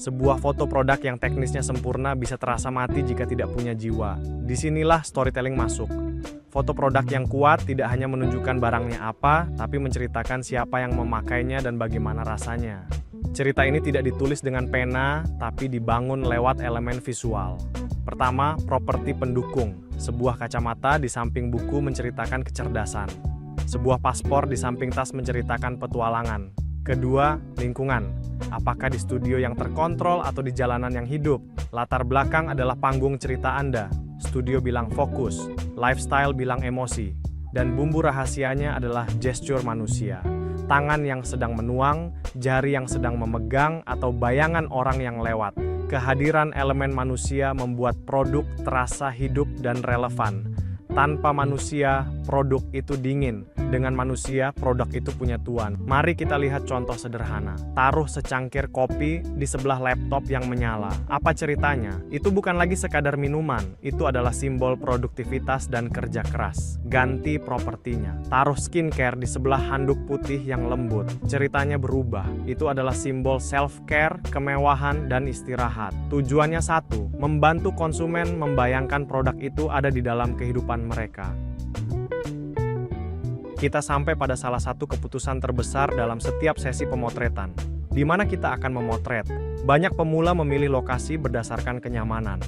Sebuah foto produk yang teknisnya sempurna bisa terasa mati jika tidak punya jiwa. Disinilah storytelling masuk. Foto produk yang kuat tidak hanya menunjukkan barangnya apa, tapi menceritakan siapa yang memakainya dan bagaimana rasanya. Cerita ini tidak ditulis dengan pena, tapi dibangun lewat elemen visual. Pertama, properti pendukung. Sebuah kacamata di samping buku menceritakan kecerdasan. Sebuah paspor di samping tas menceritakan petualangan. Kedua, lingkungan. Apakah di studio yang terkontrol atau di jalanan yang hidup? Latar belakang adalah panggung cerita Anda. Studio bilang fokus, lifestyle bilang emosi, dan bumbu rahasianya adalah gesture manusia. Tangan yang sedang menuang, jari yang sedang memegang, atau bayangan orang yang lewat. Kehadiran elemen manusia membuat produk terasa hidup dan relevan. Tanpa manusia, produk itu dingin. Dengan manusia, produk itu punya tuan. Mari kita lihat contoh sederhana. Taruh secangkir kopi di sebelah laptop yang menyala. Apa ceritanya? Itu bukan lagi sekadar minuman. Itu adalah simbol produktivitas dan kerja keras. Ganti propertinya. Taruh skincare di sebelah handuk putih yang lembut. Ceritanya berubah. Itu adalah simbol self-care, kemewahan, dan istirahat. Tujuannya satu, membantu konsumen membayangkan produk itu ada di dalam kehidupan mereka. Kita sampai pada salah satu keputusan terbesar dalam setiap sesi pemotretan. Di mana kita akan memotret? Banyak pemula memilih lokasi berdasarkan kenyamanan.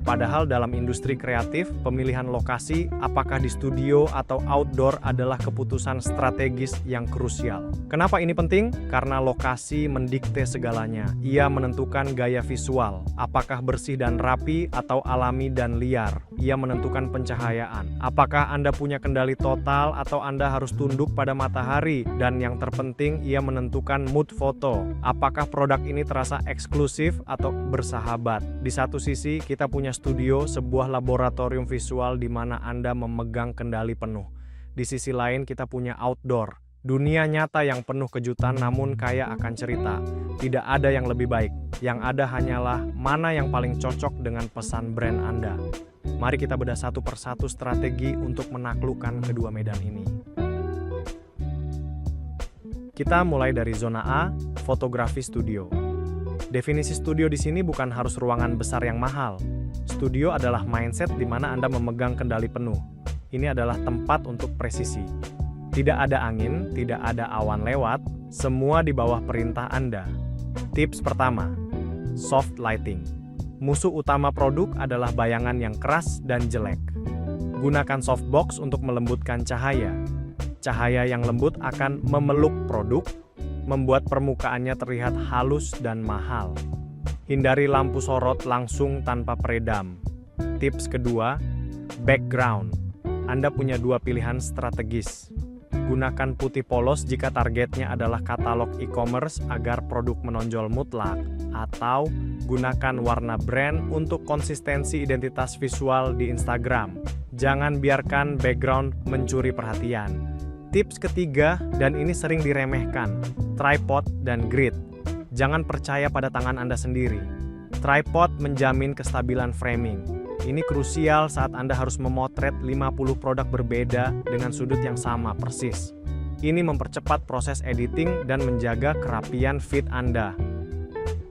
Padahal dalam industri kreatif, pemilihan lokasi, apakah di studio atau outdoor adalah keputusan strategis yang krusial. Kenapa ini penting? Karena lokasi mendikte segalanya. Ia menentukan gaya visual, apakah bersih dan rapi atau alami dan liar. Ia menentukan pencahayaan. Apakah Anda punya kendali total atau Anda harus tunduk pada matahari? Dan yang terpenting, ia menentukan mood foto. Apakah produk ini terasa eksklusif atau bersahabat? Di satu sisi, kita punya studio, sebuah laboratorium visual di mana Anda memegang kendali penuh. Di sisi lain, kita punya outdoor. Dunia nyata yang penuh kejutan namun kaya akan cerita. Tidak ada yang lebih baik. Yang ada hanyalah mana yang paling cocok dengan pesan brand Anda. Mari kita bedah satu persatu strategi untuk menaklukkan kedua medan ini. Kita mulai dari zona A, fotografi studio. Definisi studio di sini bukan harus ruangan besar yang mahal. Studio adalah mindset di mana Anda memegang kendali penuh. Ini adalah tempat untuk presisi. Tidak ada angin, tidak ada awan lewat, semua di bawah perintah Anda. Tips pertama, soft lighting. Musuh utama produk adalah bayangan yang keras dan jelek. Gunakan softbox untuk melembutkan cahaya. Cahaya yang lembut akan memeluk produk, membuat permukaannya terlihat halus dan mahal. Hindari lampu sorot langsung tanpa peredam. Tips kedua, background. Anda punya dua pilihan strategis. Gunakan putih polos jika targetnya adalah katalog e-commerce agar produk menonjol mutlak, atau gunakan warna brand untuk konsistensi identitas visual di Instagram. Jangan biarkan background mencuri perhatian. Tips ketiga, dan ini sering diremehkan, tripod dan grid. Jangan percaya pada tangan Anda sendiri. Tripod menjamin kestabilan framing. Ini krusial saat Anda harus memotret 50 produk berbeda dengan sudut yang sama persis. Ini mempercepat proses editing dan menjaga kerapian feed Anda.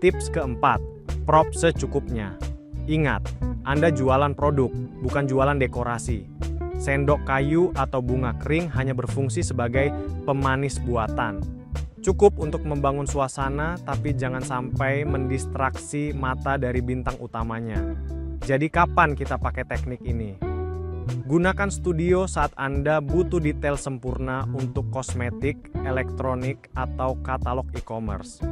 Tips keempat, prop secukupnya. Ingat, Anda jualan produk, bukan jualan dekorasi. Sendok kayu atau bunga kering hanya berfungsi sebagai pemanis buatan. Cukup untuk membangun suasana, tapi jangan sampai mendistraksi mata dari bintang utamanya. Jadi kapan kita pakai teknik ini? Gunakan studio saat Anda butuh detail sempurna untuk kosmetik, elektronik, atau katalog e-commerce.